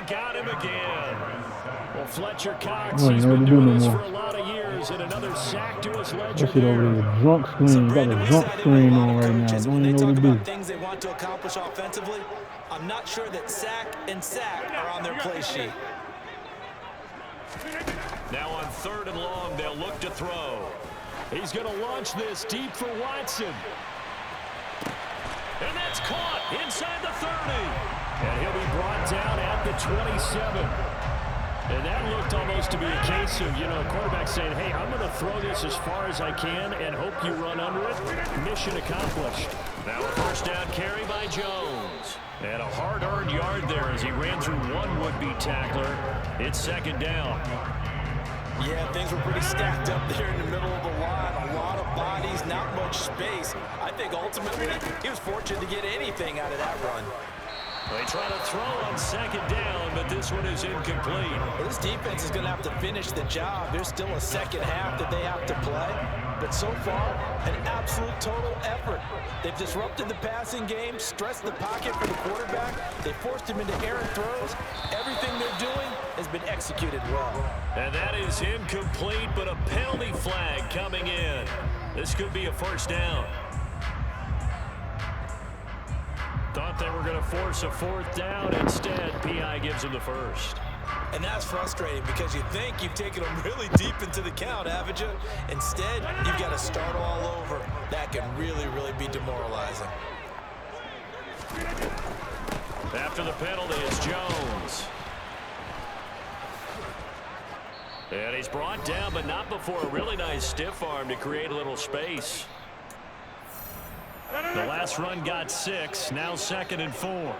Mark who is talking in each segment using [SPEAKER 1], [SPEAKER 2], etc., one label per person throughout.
[SPEAKER 1] got him again. Well, Fletcher Cox, he's been doing this for a lot of years, and another sack to his ledger.
[SPEAKER 2] That shit over there, drunk screen. Got a drunk screen on right now. Don't even know what to do.
[SPEAKER 3] Things they want to accomplish offensively, I'm not sure that sack and sack are on their play sheet.
[SPEAKER 1] Now on 3rd and long, they'll look to throw. He's going to launch this deep for Watson. And that's caught inside the 30. And he'll be brought down at the 27. And that looked almost to be a case of, a quarterback saying, hey, I'm going to throw this as far as I can and hope you run under it. Mission accomplished. Now a first down carry by Jones. And a hard-earned yard there as he ran through one would-be tackler. It's 2nd down.
[SPEAKER 3] Yeah, things were pretty stacked up there in the middle of the line. A lot of bodies, not much space. I think ultimately he was fortunate to get anything out of that run.
[SPEAKER 1] They try to throw on 2nd down, but this one is incomplete.
[SPEAKER 3] Well, this defense is going to have to finish the job. There's still a second half that they have to play. But so far, an absolute total effort. They've disrupted the passing game, stressed the pocket for the quarterback. They forced him into errant throws. Everything they're doing has been executed well.
[SPEAKER 1] And that is incomplete, but a penalty flag coming in. This could be a first down. Thought they were going to force a 4th down. Instead, P.I. gives them the first.
[SPEAKER 3] And that's frustrating because you think you've taken them really deep into the count, haven't you? Instead, you've got to start all over. That can really, really be demoralizing.
[SPEAKER 1] After the penalty, it's Jones. And he's brought down, but not before a really nice stiff arm to create a little space. The last run got 6. Now 2nd and 4.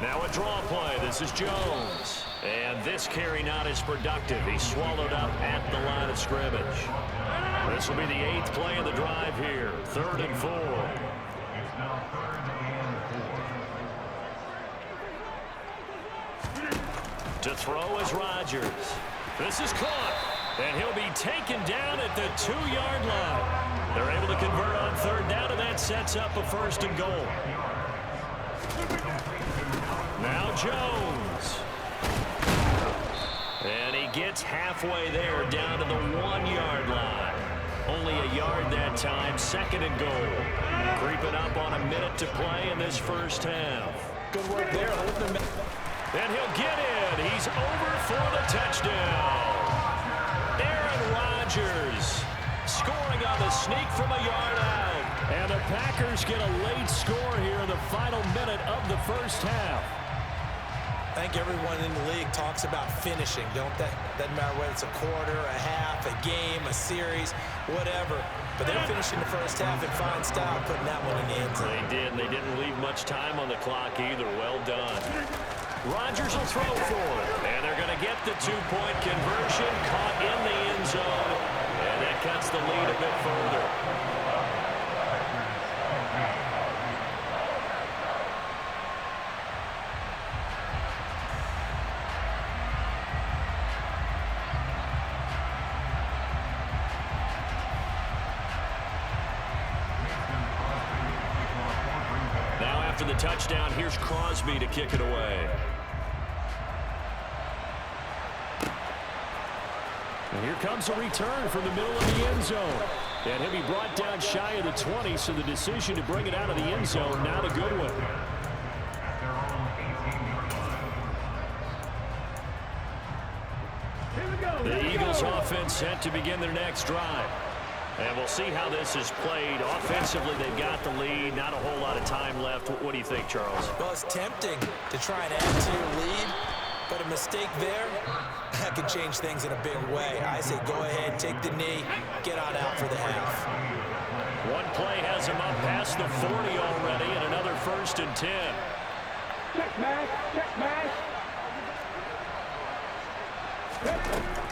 [SPEAKER 1] Now a draw play. This is Jones. And this carry not as productive. He's swallowed up at the line of scrimmage. This will be the 8th play of the drive here. 3rd and 4. To throw is Rodgers. This is caught. And he'll be taken down at the 2-yard line. They're able to convert on 3rd down, and that sets up a 1st and goal. Now Jones. And he gets halfway there, down to the 1-yard line. Only a yard that time, 2nd and goal. Creeping up on a minute to play in this first half.
[SPEAKER 3] Good work there.
[SPEAKER 1] And he'll get in. He's over for the touchdown. Aaron Rodgers scoring on the sneak from a yard out. And the Packers get a late score here in the final minute of the first half.
[SPEAKER 3] I think everyone in the league talks about finishing, don't they? Doesn't matter whether it's a quarter, a half, a game, a series, whatever. But they're finishing the first half in fine style, putting that one in the end zone.
[SPEAKER 1] They did, and they didn't leave much time on the clock either. Well done. Rodgers will throw for it, and they're going to get the 2-point conversion, caught in the end zone, and that cuts the lead a bit further. Now after the touchdown, here's Crosby to kick it away. And here comes a return from the middle of the end zone. And he'll be brought down shy of the 20, so the decision to bring it out of the end zone, not a good one. The Eagles offense set to begin their next drive. And we'll see how this is played. Offensively, they've got the lead. Not a whole lot of time left. What do you think, Charles?
[SPEAKER 3] Well, it's tempting to try and add to your lead, but a mistake there, that can change things in a big way. I say go ahead, take the knee, get on out for the half.
[SPEAKER 1] One play has him up past the 40 already, and another 1st and 10.
[SPEAKER 4] Check back, check back.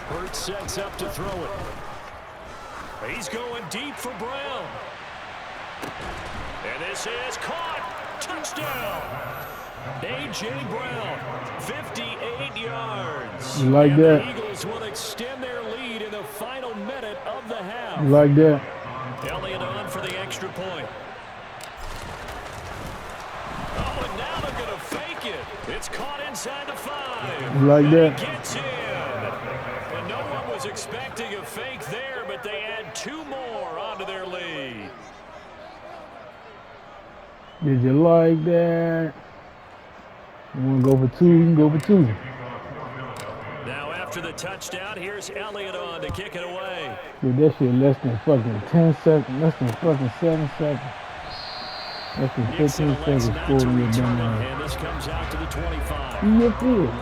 [SPEAKER 1] Hurts sets up to throw it. He's going deep for Brown. And this is caught. Touchdown. A.J. Brown, 58 yards.
[SPEAKER 2] You like
[SPEAKER 1] and
[SPEAKER 2] that?
[SPEAKER 1] The Eagles will extend their lead in the final minute of the half.
[SPEAKER 2] You like that?
[SPEAKER 1] Elliott on for the extra point. Oh, It's caught inside the 5.
[SPEAKER 2] You like that?
[SPEAKER 1] He gets in. And no one was expecting a fake there, but they add 2 more onto their lead.
[SPEAKER 2] Did you like that? You want to go for 2? You can go for 2.
[SPEAKER 1] Now after the touchdown, here's Elliott on to kick it away.
[SPEAKER 2] Dude, that shit less than fucking 10 seconds, less than fucking 7 seconds. Less than 15 seconds before we get done.
[SPEAKER 1] And this comes out to the 25.
[SPEAKER 2] You feel?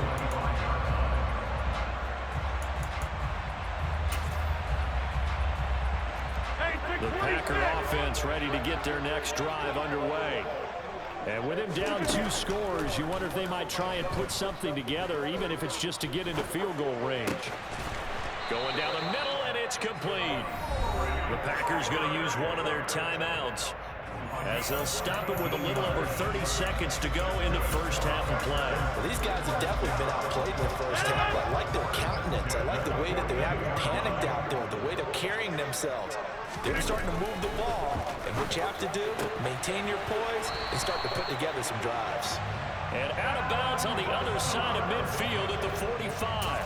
[SPEAKER 1] The Packer offense ready to get their next drive underway. And with him down 2 scores, you wonder if they might try and put something together, even if it's just to get into field goal range. Going down the middle, and it's complete. The Packers going to use one of their timeouts as they'll stop it with a little over 30 seconds to go in the first half of play.
[SPEAKER 3] Well, these guys have definitely been outplayed in the first half. I like their countenance. I like the way that they haven't panicked out there, the way they're carrying themselves. They're starting to move the ball, and what you have to do, maintain your poise and start to put together some drives.
[SPEAKER 1] And out of bounds on the other side of midfield at the 45.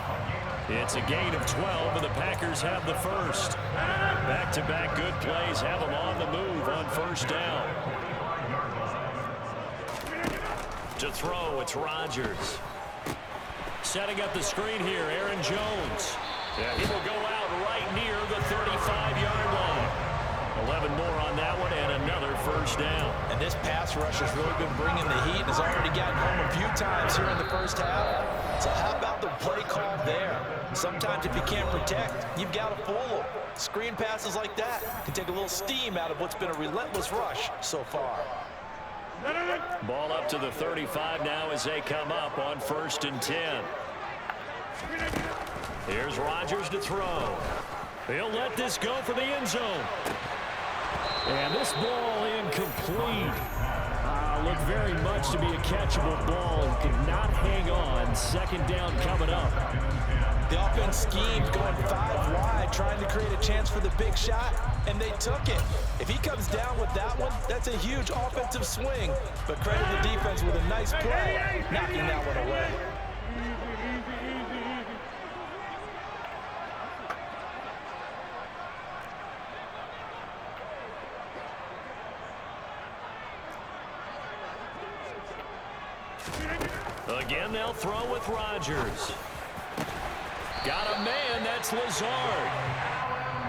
[SPEAKER 1] It's a gain of 12, and the Packers have the first. Back-to-back good plays have them on the move on first down. To throw, it's Rodgers. Setting up the screen here, Aaron Jones. Yeah, he will go out right near the 35-yard line. 11 more on that one, and another first down.
[SPEAKER 3] And this pass rush has really been bringing the heat and has already gotten home a few times here in the first half. So how about the play call there? Sometimes if you can't protect, you've got to fool them. Screen passes like that can take a little steam out of what's been a relentless rush so far.
[SPEAKER 1] Ball up to the 35 now as they come up on 1st and 10. Here's Rodgers to throw. He'll let this go for the end zone. And this ball incomplete. Looked very much to be a catchable ball and could not hang on. Second down coming up.
[SPEAKER 3] The offense schemed going 5 wide, trying to create a chance for the big shot, and they took it. If he comes down with that one, that's a huge offensive swing. But credit the defense with a nice play, knocking that one away.
[SPEAKER 1] Again, they'll throw with Rodgers. Got a man, that's Lazard.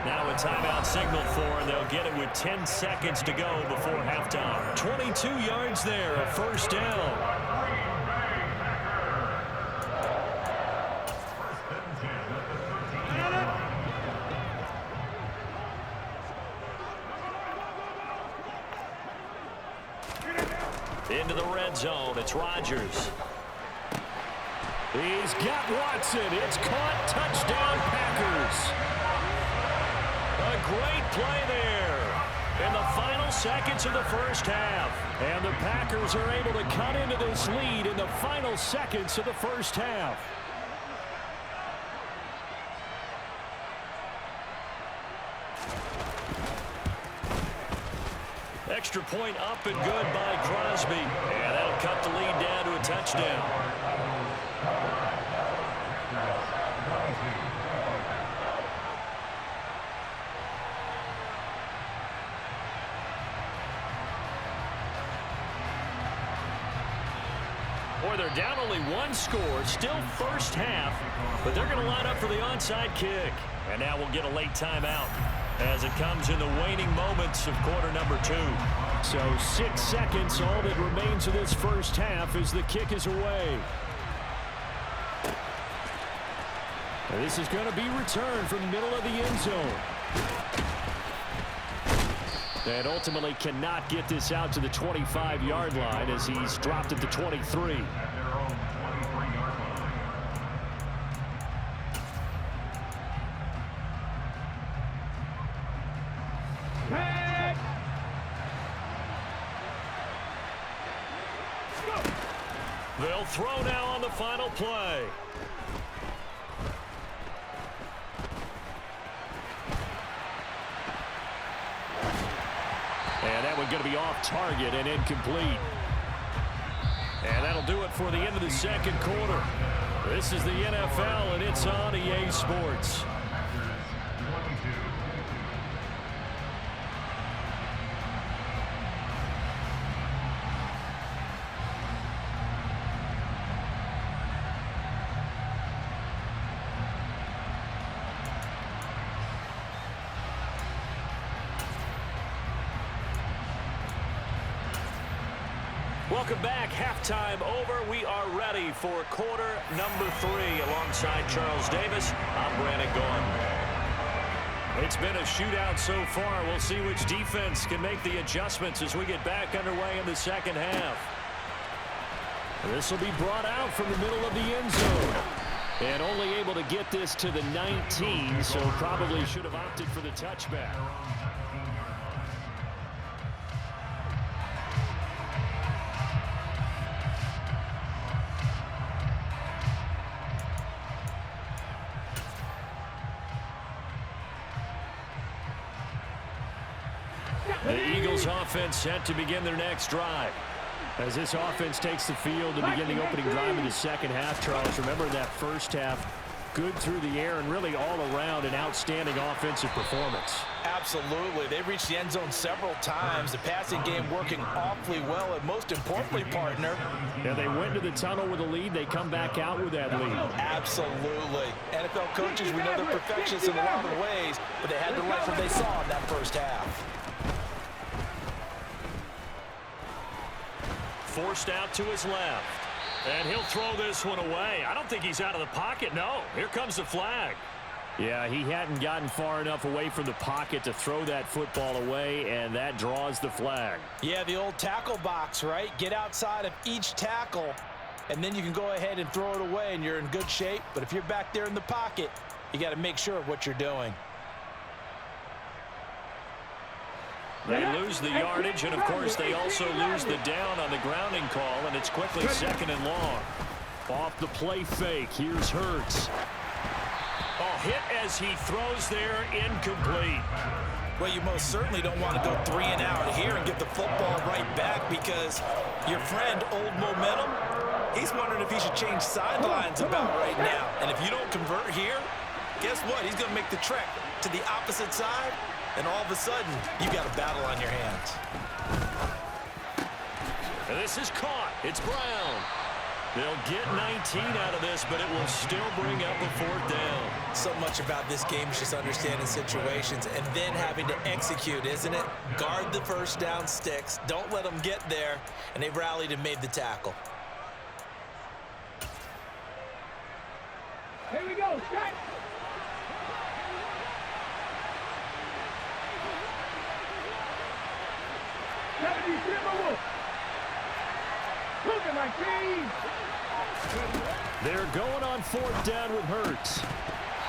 [SPEAKER 1] Now a timeout signal for, and they'll get it with 10 seconds to go before halftime. 22 yards there, a first down. Into the red zone, it's Rodgers. He's got Watson. It's caught. Touchdown, Packers. A great play there in the final seconds of the first half. And the Packers are able to cut into this lead in the final seconds of the first half. Extra point up and good by Crosby. And that'll cut the lead down to a touchdown. Boy, they're down only 1 score, still first half, but they're going to line up for the onside kick. And now we'll get a late timeout as it comes in the waning moments of quarter number 2. So 6 seconds, all that remains of this first half as the kick is away. And this is going to be returned from the middle of the end zone. And ultimately cannot get this out to the 25-yard line as he's dropped at the 23. They'll throw now on the final play. And that one going to be off target and incomplete. And that'll That'll do it for the end of the second quarter. This is the NFL, and it's on EA Sports. Welcome back. Halftime over. We are ready for quarter number 3. Alongside Charles Davis, I'm Brandon Gaughan. It's been a shootout so far. We'll see which defense can make the adjustments as we get back underway in the second half. This will be brought out from the middle of the end zone. And only able to get this to the 19, so probably should have opted for the touchback. The Eagles offense set to begin their next drive. As this offense takes the field to begin the opening drive of the second half, Charles, remember that first half, good through the air and really all around an outstanding offensive performance.
[SPEAKER 3] Absolutely. They reached the end zone several times. The passing game working awfully well, and most importantly, partner.
[SPEAKER 1] Yeah, they went to the tunnel with a lead. They come back out with that lead.
[SPEAKER 3] Absolutely. NFL coaches, we know they're perfectionists in a lot of ways, but they had to like what they saw in that first half.
[SPEAKER 1] Forced out to his left. And he'll throw this one away. I don't think he's out of the pocket. No, here comes the flag. Yeah, he hadn't gotten far enough away from the pocket to throw that football away, and that draws the flag.
[SPEAKER 3] Yeah, the old tackle box, right? Get outside of each tackle, and then you can go ahead and throw it away, and you're in good shape. But if you're back there in the pocket, you got to make sure of what you're doing.
[SPEAKER 1] They lose the yardage, and, of course, they also lose the down on the grounding call, and it's quickly second and long. Off the play fake, here's Hurts. Oh, hit as he throws there, incomplete.
[SPEAKER 3] Well, you most certainly don't want to go 3 and out here and get the football right back because your friend, Old Momentum, he's wondering if he should change sidelines about right now. And if you don't convert here, guess what? He's going to make the trek to the opposite side. And all of a sudden, you've got a battle on your hands.
[SPEAKER 1] And this is caught. It's Brown. They'll get 19 out of this, but it will still bring up a 4th down.
[SPEAKER 3] So much about this game is just understanding situations and then having to execute, isn't it? Guard the first down sticks. Don't let them get there. And they rallied and made the tackle.
[SPEAKER 4] Here we go. Set.
[SPEAKER 1] They're going on 4th down with Hurts.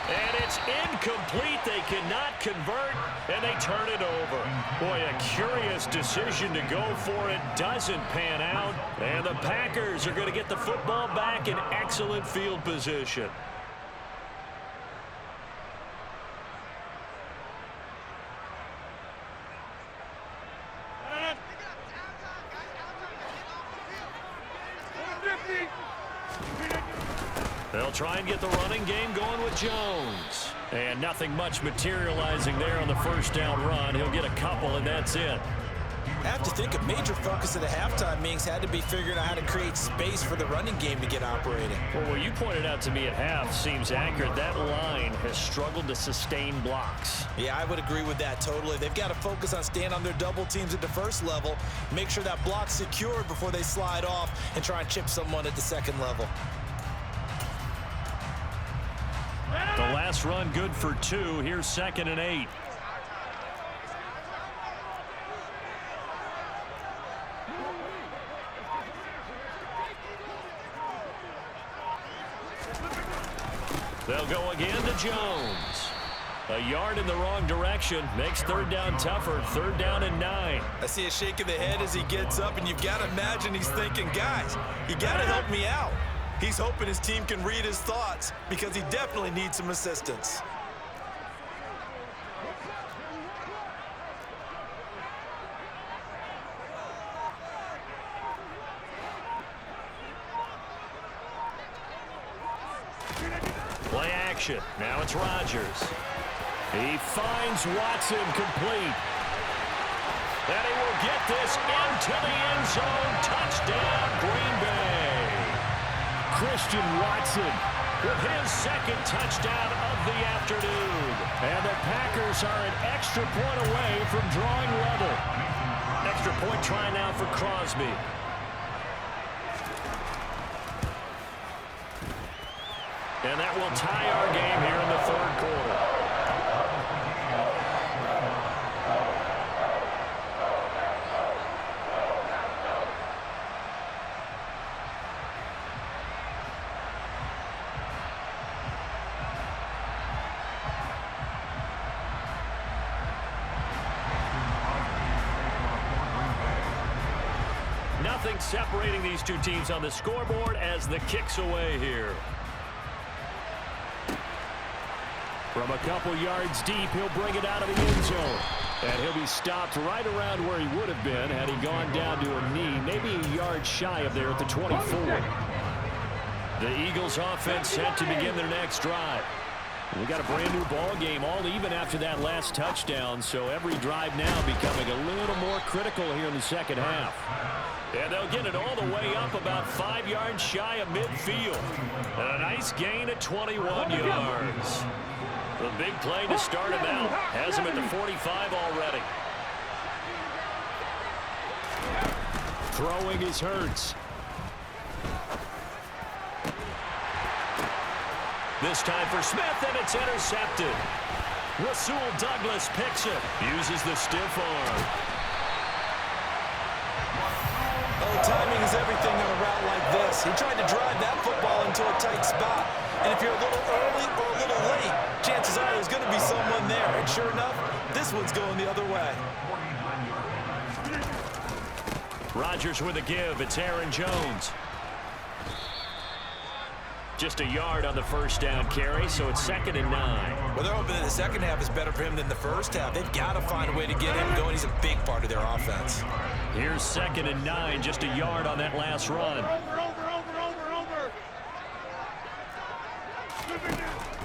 [SPEAKER 1] And it's incomplete. They cannot convert, and they turn it over. Boy, a curious decision to go for it. Doesn't pan out. And the Packers are going to get the football back in excellent field position. They'll try and get the running game going with Jones. And nothing much materializing there on the first down run. He'll get a couple, and that's it.
[SPEAKER 3] I have to think a major focus of the halftime meetings had to be figuring out how to create space for the running game to get operating.
[SPEAKER 1] Well, what you pointed out to me at half seems accurate. That line has struggled to sustain blocks.
[SPEAKER 3] Yeah, I would agree with that totally. They've got to focus on staying on their double teams at the first level, make sure that block's secured before they slide off and try and chip someone at the second level.
[SPEAKER 1] The last run good for 2. Here's 2nd and 8. They'll go again to Jones. A yard in the wrong direction makes 3rd down tougher. 3rd down and 9.
[SPEAKER 3] I see a shake of the head as he gets up, and you've got to imagine he's thinking, guys, you got to help me out. He's hoping his team can read his thoughts because he definitely needs some assistance.
[SPEAKER 1] action. Now it's Rodgers. He finds Watson complete. And he will get this into the end zone. Touchdown, Green Bay. Christian Watson with his second touchdown of the afternoon. And the Packers are an extra point away from drawing level. Extra point try now for Crosby. And that will tie our game here in the third quarter. Nothing separating these two teams on the scoreboard as the kick's away here. From a couple yards deep, he'll bring it out of the end zone. And he'll be stopped right around where he would have been had he gone down to a knee, maybe a yard shy of there at the 24. The Eagles offense set to begin their next drive. We got a brand new ball game, all even after that last touchdown, so every drive now becoming a little more critical here in the second half. And they'll get it all the way up about 5 yards shy of midfield. And a nice gain at 21 yards. The big play to start him out. Has him at the 45 already. Throwing is Hurts. This time for Smith, and it's intercepted. Rasul Douglas picks it. Uses the stiff arm.
[SPEAKER 3] Oh, timing is everything on a route like this. He tried to drive that football into a tight spot. And if you're a little early or a little late, chances are there's going to be someone there. And sure enough, this one's going the other way.
[SPEAKER 1] Rodgers with a give. It's Aaron Jones. Just a yard on the first down carry, so it's 2nd and 9.
[SPEAKER 3] Well, they're hoping that the second half is better for him than the first half. They've got to find a way to get him going. He's a big part of their offense.
[SPEAKER 1] Here's 2nd and 9, just a yard on that last run.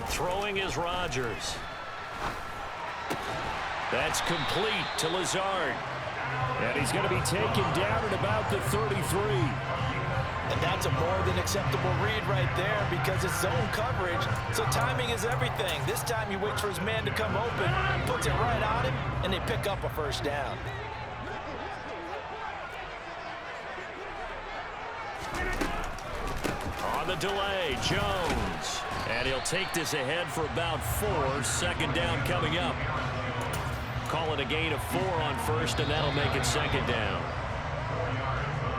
[SPEAKER 1] Throwing is Rodgers. That's complete to Lazard. And he's going to be taken down at about the 33.
[SPEAKER 3] And that's a more than acceptable read right there because it's zone coverage, so timing is everything. This time he waits for his man to come open, puts it right on him, and they pick up a first down.
[SPEAKER 1] On the delay, Jones. And he'll take this ahead for about 4. 2nd down coming up. Call it a gain of 4 on first, and that'll make it 2nd down.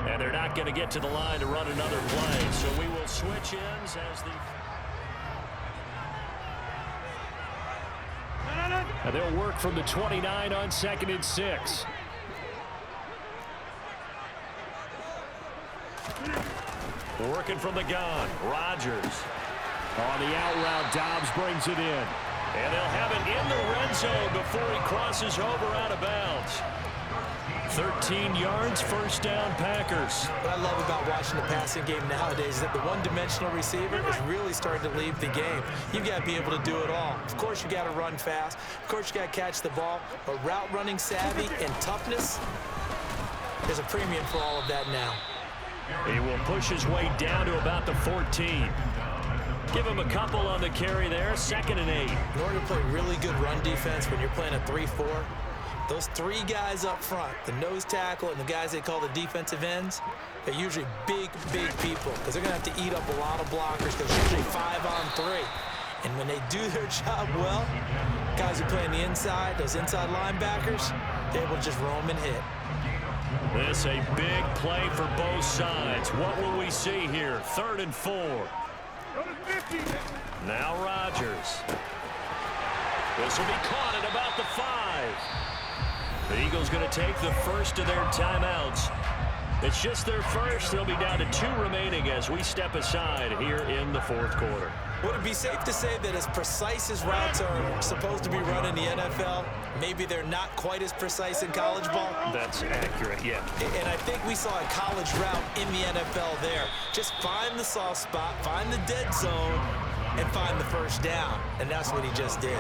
[SPEAKER 1] And they're not going to get to the line to run another play, so we will switch ends as the... And they'll work from the 29 on 2nd and 6. Working from the gun, Rodgers. On the out route, Dobbs brings it in. And they'll have it in the red zone before he crosses over out of bounds. 13 yards, first down, Packers.
[SPEAKER 3] What I love about watching the passing game nowadays is that the one-dimensional receiver is really starting to leave the game. You've got to be able to do it all. Of course, you got to run fast. Of course, you got to catch the ball. But route running savvy and toughness, there's a premium for all of that now.
[SPEAKER 1] He will push his way down to about the 14. Give him a couple on the carry there, 2nd and 8.
[SPEAKER 3] In order to play really good run defense when you're playing a 3-4, those 3 guys up front, the nose tackle and the guys they call the defensive ends, they're usually big people because they're going to have to eat up a lot of blockers because it's usually 5 on 3. And when they do their job well, guys who play on the inside, those inside linebackers, they're able to just roam and hit.
[SPEAKER 1] This a big play for both sides. What will we see here? 3rd and 4. Now Rodgers. This will be caught at about the 5. The Eagles going to take the first of their timeouts. It's just their first. They'll be down to 2 remaining as we step aside here in the 4th quarter.
[SPEAKER 3] Would it be safe to say that as precise as routes are supposed to be run in the NFL, maybe they're not quite as precise in college ball?
[SPEAKER 1] That's accurate, yeah.
[SPEAKER 3] And I think we saw a college route in the NFL there. Just find the soft spot, find the dead zone, and find the first down, and that's what he just did.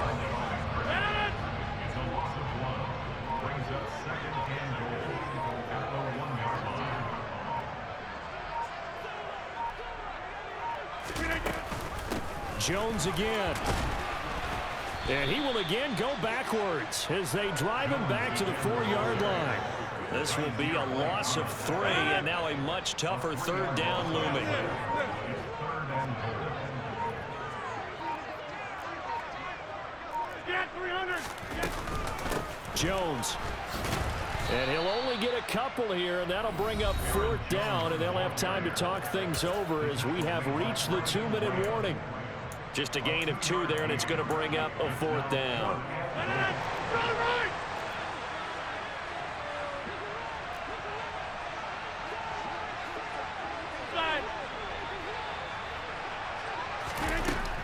[SPEAKER 1] Jones again. And he will again go backwards as they drive him back to the 4-yard line. This will be a loss of 3, and now a much tougher third down looming. Jones. And he'll only get a couple here, and that'll bring up 4th down, and they'll have time to talk things over as we have reached the 2-minute warning. Just a gain of 2 there, and it's going to bring up a 4th down.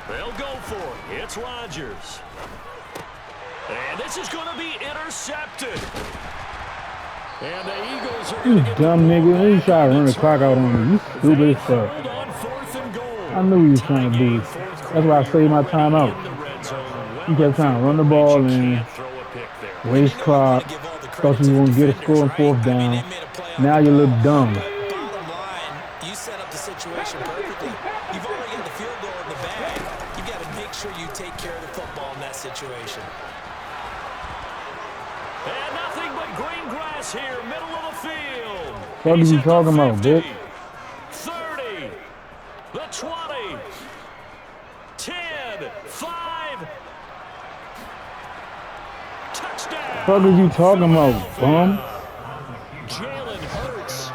[SPEAKER 1] They'll go for it. It's Rodgers. And this is going to be intercepted. And the Eagles are going to get
[SPEAKER 2] dumb nigga. You try to run the clock out on me. You stupid as fuck. I knew you was trying to do it. That's why I saved my time out. You kept trying to run the ball and waste clock. Thought you were going to get a score on 4th down. Now you look dumb.
[SPEAKER 3] Bottom line, you set up the situation perfectly. You've already got the field goal in the bag. You've got to make sure you take care of the football in that situation.
[SPEAKER 1] And nothing but green grass here, middle of the field.
[SPEAKER 2] What are you talking about, bitch?
[SPEAKER 1] 30, the 20, 10, 5. Touchdown.
[SPEAKER 2] What are you talking about, bum?
[SPEAKER 1] Jalen Hurts,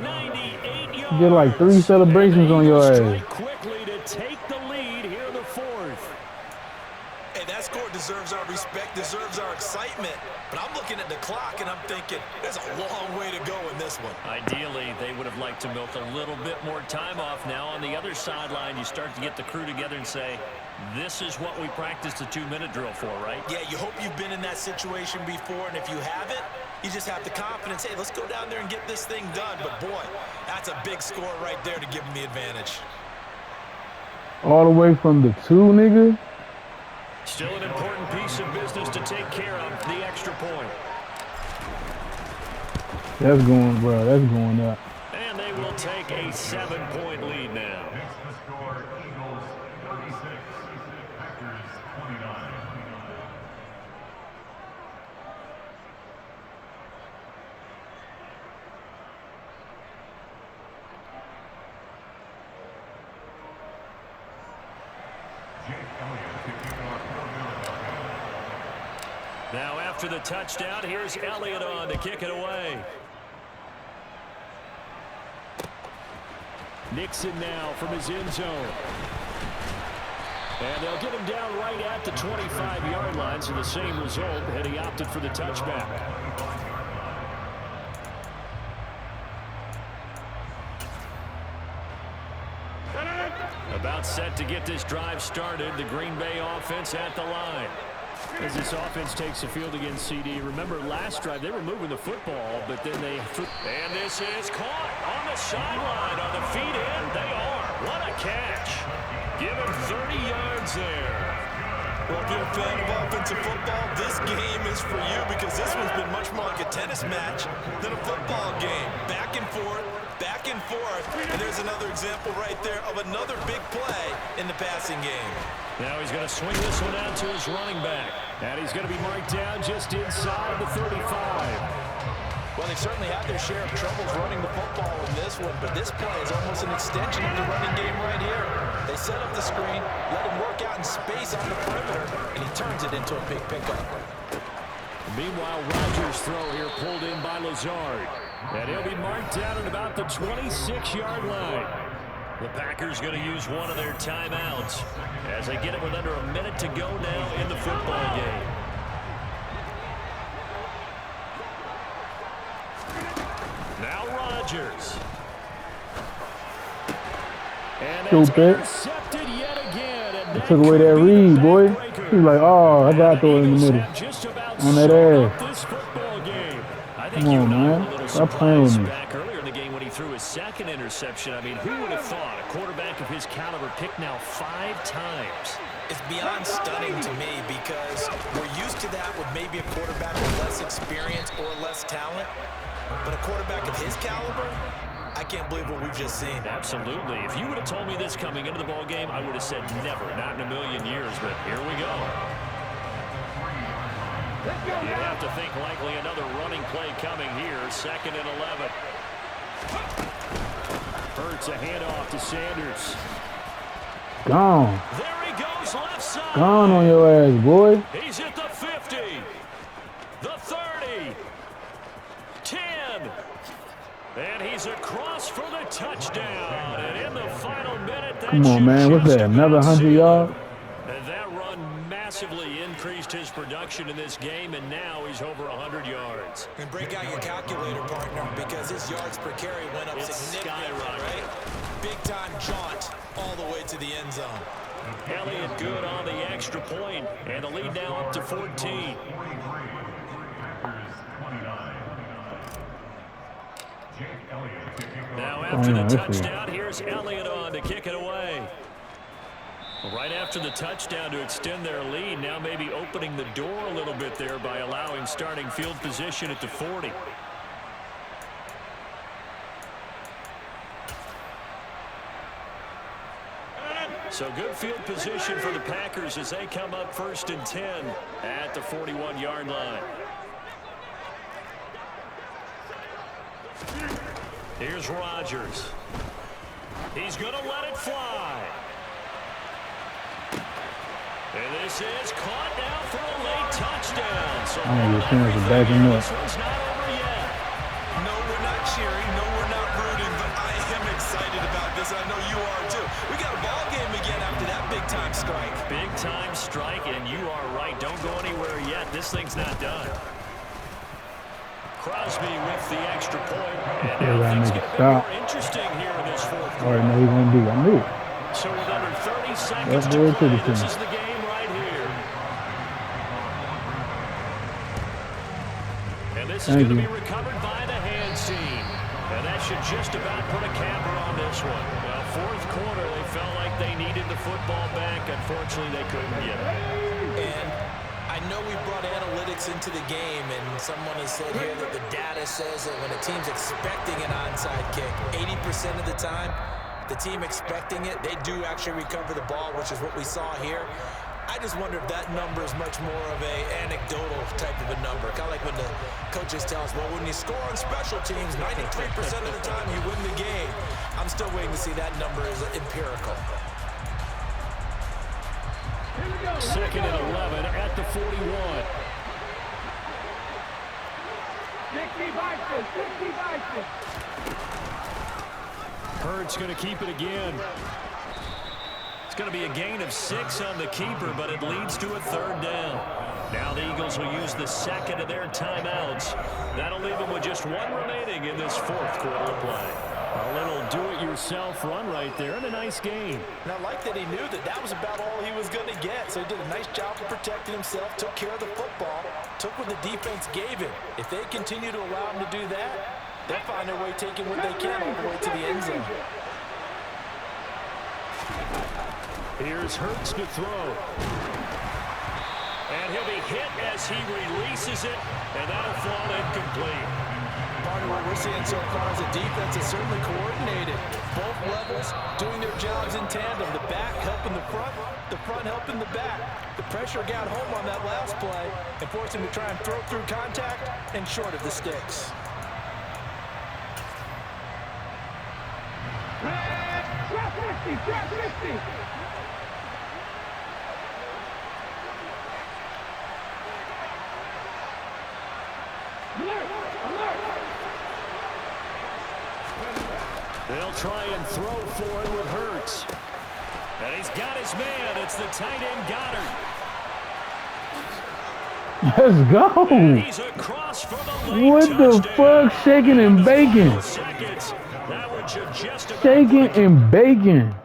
[SPEAKER 1] 98 yards.
[SPEAKER 2] You get like 3 celebrations on your ass.
[SPEAKER 1] Quickly to take the lead here in the 4th.
[SPEAKER 3] Hey, that score deserves our respect, deserves our excitement. But I'm looking at the clock, and I'm thinking there's a long way to go in this one.
[SPEAKER 1] Ideally, they would have liked to milk a little bit more time off. Now on the other sideline, you start to get the crew together and say, this is what we practiced the 2-minute drill for, right?
[SPEAKER 3] Yeah, you hope you've been in that situation before, and if you haven't, you just have the confidence, hey, let's go down there and get this thing done. But, boy, that's a big score right there to give them the advantage.
[SPEAKER 2] All the way from the 2, nigga?
[SPEAKER 1] Still an important piece of business to take care of, the extra point.
[SPEAKER 2] That's going, bro. That's going up.
[SPEAKER 1] And they will take a 7-point lead now. Now after the touchdown, here's Elliott on to kick it away. Nixon now from his end zone. And they'll get him down right at the 25-yard line, so the same result, and he opted for the touchback. About set to get this drive started, the Green Bay offense at the line. As this offense takes the field against CD. Remember last drive, they were moving the football, but then they... And this is caught on the sideline, on the feet in. They are. What a catch. Give him 30 yards there.
[SPEAKER 3] Well, if you're a fan of offensive football, this game is for you because this one's been much more like a tennis match than a football game. Back and forth, and there's another example right there of another big play in the passing game.
[SPEAKER 1] Now he's going to swing this one out to his running back. And he's going to be marked down just inside the 35.
[SPEAKER 3] Well, they certainly had their share of troubles running the football in this one, but this play is almost an extension of the running game right here. They set up the screen, let him work out in space on the perimeter, and he turns it into a big pickup.
[SPEAKER 1] Meanwhile, Rodgers' throw here pulled in by Lazard. And he'll be marked down at about the 26-yard line. The Packers going to use one of their timeouts as they get it with under a minute to go now in the football game. Now Rodgers. And that's intercepted yet again. And
[SPEAKER 2] they took away that read, boy. He was like, oh, I got to throw it in the middle. On that ass. Come on, man. Stop playing with me.
[SPEAKER 1] Back earlier in the game when he threw his second interception. interception. I mean, who would have thought a quarterback of his caliber picked now 5 times?
[SPEAKER 3] It's beyond stunning to me because we're used to that with maybe a quarterback with less experience or less talent. But a quarterback of his caliber, I can't believe what we've just seen.
[SPEAKER 1] Absolutely. If you would have told me this coming into the ball game, I would have said never, not in a million years. But here we go. You have to think likely another running play coming here. 2nd and 11. Hurts a handoff to Sanders.
[SPEAKER 2] Gone.
[SPEAKER 1] There he goes, left side.
[SPEAKER 2] Gone on your ass, boy.
[SPEAKER 1] He's at the 50, the 30, 10, and he's across for the touchdown. And in the final minute, that
[SPEAKER 2] Come on, man. What's that? Another 100 yards?
[SPEAKER 1] And that run massively increased his production in this game, and now he's over 100 yards.
[SPEAKER 3] And break out your calculator, partner, because his yards per carry went up significantly, right? Big-time jaunt all the way to the end zone.
[SPEAKER 1] Elliott good on the extra point, and the lead now up to 14. Now after the touchdown, here's Elliott on to kick it away. Right after the touchdown to extend their lead, now maybe opening the door a little bit there by allowing starting field position at the 40. So good field position for the Packers as they come up 1st and 10 at the 41-yard line. Here's Rodgers. He's going to let it fly. And this is caught now for a late touchdown. So
[SPEAKER 2] I'm going to get chance to back him up.
[SPEAKER 1] this one's not over yet.
[SPEAKER 3] No, we're not cheering. No, we're not rooting. But I am excited about this. I know you are, too. We got a ball game again after that big-time strike.
[SPEAKER 1] Big-time strike, and you are right. Don't go anywhere yet. This thing's not done. Crosby with the extra point. And now things get a bit more interesting here in this 4th quarter.
[SPEAKER 2] I already know he's going to do. I knew it.
[SPEAKER 1] So with under 30 seconds to play, this is the game right here. And this is going to be recovered by the hands team. And that should just about put a capper on this one. Well, 4th quarter, they felt like they needed the football back. Unfortunately, they couldn't get it.
[SPEAKER 3] And I know we brought analytics into the game, and someone has said here that the data says that when a team's expecting an onside kick, 80% of the time, the team expecting it, they do actually recover the ball, which is what we saw here. I just wonder if that number is much more of a anecdotal type of a number. Kind of like when the coaches tell us, well, when you score on special teams, 93% of the time you win the game. I'm still waiting to see that number is empirical.
[SPEAKER 1] 2nd and 11 at the 41.
[SPEAKER 4] 60-60.
[SPEAKER 1] Hurts going to keep it again. It's going to be a gain of 6 on the keeper, but it leads to a 3rd down. Now the Eagles will use the 2nd of their timeouts. That'll leave them with just 1 remaining in this 4th quarter of play. A little do-it-yourself run right there and a nice game.
[SPEAKER 3] And I like that he knew that that was about all he was going to get. So he did a nice job of protecting himself, took care of the football, took what the defense gave him. If they continue to allow him to do that, they'll find their way taking what they can all the way to the end zone.
[SPEAKER 1] Here's Hurts to throw. And he'll be hit as he releases it, and that'll fall incomplete.
[SPEAKER 3] Part of what we're seeing so far is the defense is certainly coordinated. Both levels doing their jobs in tandem. The back helping the front helping the back. The pressure got home on that last play and forced him to try and throw through contact and short of the sticks.
[SPEAKER 4] Trap 50.
[SPEAKER 1] They'll try and throw for it with Hurts. And he's got his man. It's the tight end Goddard.
[SPEAKER 2] Let's go.
[SPEAKER 1] And he's across for the late
[SPEAKER 2] What the
[SPEAKER 1] touchdown.
[SPEAKER 2] fuck? Shaking and baking.
[SPEAKER 1] Seconds. That one should just about
[SPEAKER 2] Shaking and baking.